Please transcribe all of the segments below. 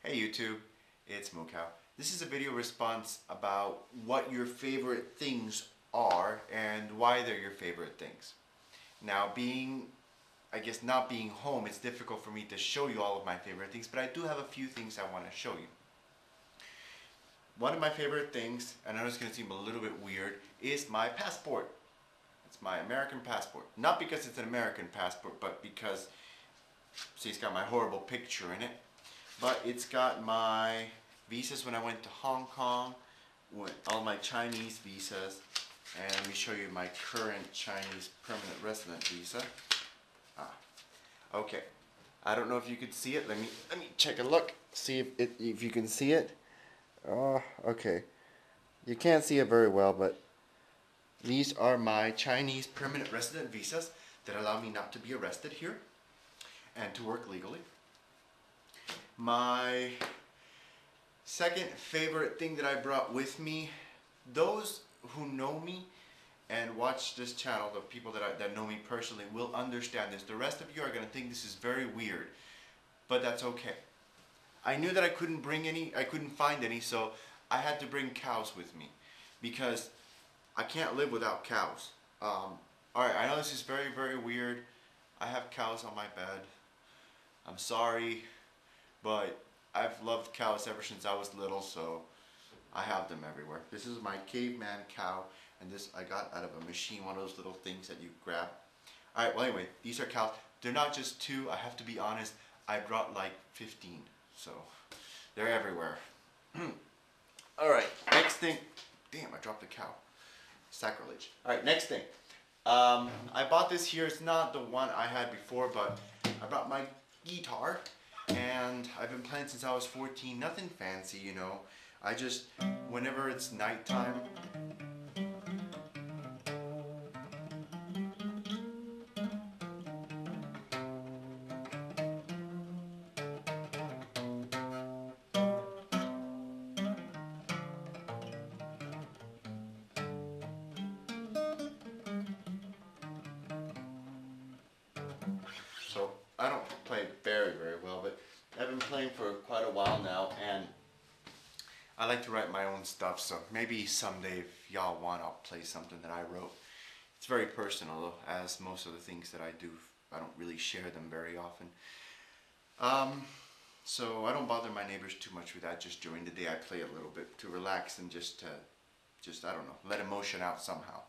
Hey YouTube, it's Mocow. This is a video response about what your favorite things are and why they're your favorite things. Now I guess not being home, it's difficult for me to show you all of my favorite things, but I do have a few things I want to show you. One of my favorite things, and I know it's going to seem a little bit weird, is my passport. It's my American passport. Not because it's an American passport, but because, see, it's got my horrible picture in it. But it's got my visas when I went to Hong Kong, all my Chinese visas, and let me show you my current Chinese permanent resident visa. Okay. I don't know if you could see it. Let me check a look. See if you can see it. Oh, okay. You can't see it very well, but these are my Chinese permanent resident visas that allow me not to be arrested here and to work legally. My second favorite thing that I brought with me, those who know me and watch this channel, the people that know me personally, will understand this. The rest of you are going to think this is very weird, but that's okay. I knew that I couldn't find any, so I had to bring cows with me because I can't live without cows. Alright, I know this is very, very weird. I have cows on my bed. I'm sorry. But I've loved cows ever since I was little, so I have them everywhere. This is my caveman cow, and this I got out of a machine, one of those little things that you grab. Alright, well anyway, these are cows. They're not just two, I have to be honest, I brought like 15, so they're everywhere. Alright, next thing. Damn, I dropped a cow. Sacrilege. Alright, next thing. I bought this here, it's not the one I had before, but I brought my guitar. And I've been playing since I was 14, nothing fancy, you know. I just, whenever it's nighttime, so I don't play very, very well, but I've been playing for quite a while now, and I like to write my own stuff, so maybe someday if y'all want, I'll play something that I wrote. It's very personal, though, as most of the things that I do, I don't really share them very often. So I don't bother my neighbors too much with that. Just during the day I play a little bit to relax and just I don't know, let emotion out somehow.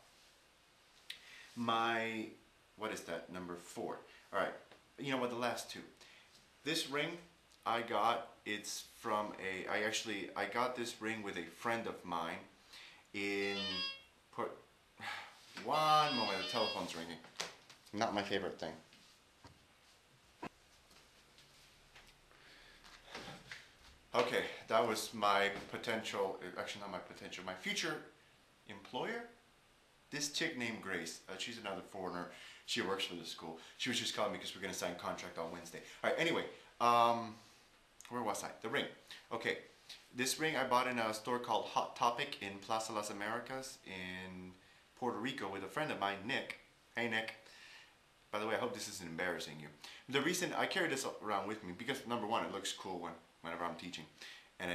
My, what is that, number 4. Alright, you know what, the last two. This ring I got, it's from I got this ring with a friend of mine in one moment, the telephone's ringing. Not my favorite thing. Okay, that was my potential, actually not my potential, my future employer? This chick named Grace, she's another foreigner, she works for the school. She was just calling me because we're going to sign contract on Wednesday. Alright, anyway, where was I? The ring. Okay, this ring I bought in a store called Hot Topic in Plaza Las Americas in Puerto Rico with a friend of mine, Nick. Hey Nick. By the way, I hope this isn't embarrassing you. The reason I carry this around with me, because number one, it looks cool whenever I'm teaching. And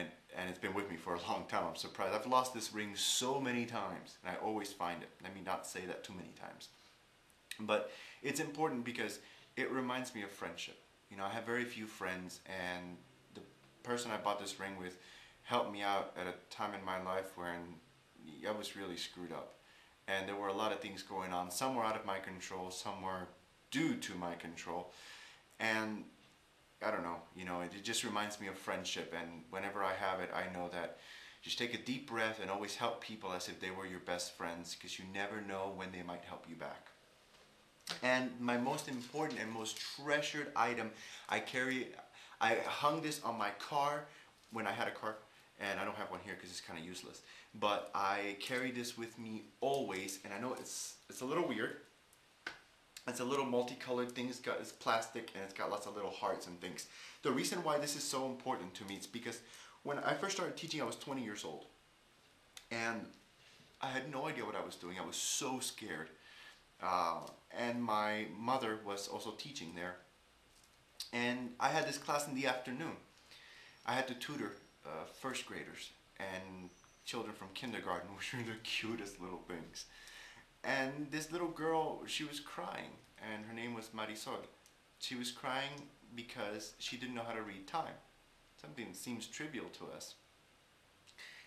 it's been with me for a long time. I'm surprised. I've lost this ring so many times, and I always find it. Let me not say that too many times. But it's important because it reminds me of friendship. You know, I have very few friends, and the person I bought this ring with helped me out at a time in my life when I was really screwed up. And there were a lot of things going on. Some were out of my control, some were due to my control. And I don't know, you know, it just reminds me of friendship, and whenever I have it, I know that just take a deep breath and always help people as if they were your best friends, because you never know when they might help you back. And my most important and most treasured item I hung this on my car when I had a car, and I don't have one here because it's kind of useless, but I carry this with me always, and I know it's a little weird. It's a little multicolored thing, it's plastic, and it's got lots of little hearts and things. The reason why this is so important to me is because when I first started teaching, I was 20 years old. And I had no idea what I was doing. I was so scared. And my mother was also teaching there. And I had this class in the afternoon. I had to tutor first graders and children from kindergarten, which are the cutest little things. And this little girl, she was crying, and her name was Marisol. She was crying because she didn't know how to read time. Something that seems trivial to us.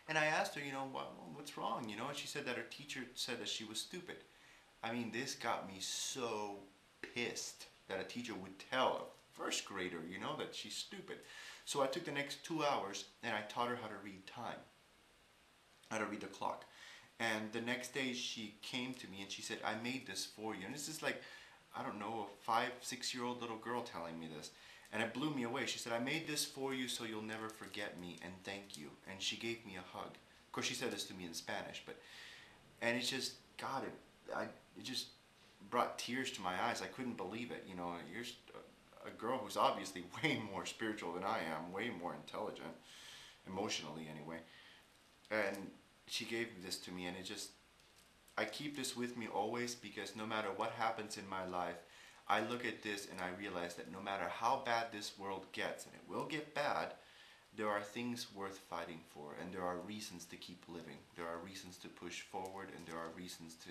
And I asked her, what's wrong, and she said that her teacher said that she was stupid. I mean, this got me so pissed that a teacher would tell a first grader, that she's stupid. So I took the next 2 hours and I taught her how to read time, how to read the clock. And the next day she came to me and she said, I made this for you. And this is like, I don't know, a 5, 6-year-old little girl telling me this. And it blew me away. She said, I made this for you so you'll never forget me, and thank you. And she gave me a hug. Of course, she said this to me in Spanish, and it just, God, it just brought tears to my eyes. I couldn't believe it. You're a girl who's obviously way more spiritual than I am, way more intelligent, emotionally anyway. And she gave this to me, and I keep this with me always, because no matter what happens in my life, I look at this and I realize that no matter how bad this world gets, and it will get bad, there are things worth fighting for, and there are reasons to keep living. There are reasons to push forward, and there are reasons to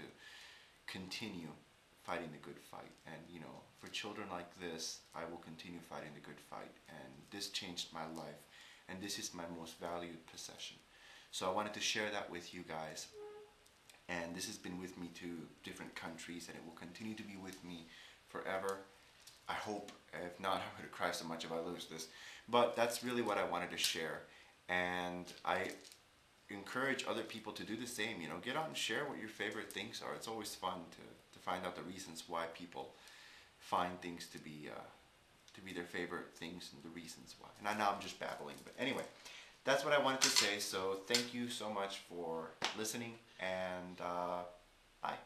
continue fighting the good fight. And for children like this, I will continue fighting the good fight. And this changed my life, and this is my most valued possession. So I wanted to share that with you guys. And this has been with me to different countries, and it will continue to be with me forever. I hope. If not, I'm going to cry so much if I lose this. But that's really what I wanted to share. And I encourage other people to do the same. Get out and share what your favorite things are. It's always fun to find out the reasons why people find things to be their favorite things, and the reasons why. And now I'm just babbling. But anyway, that's what I wanted to say. So thank you so much for listening, and bye.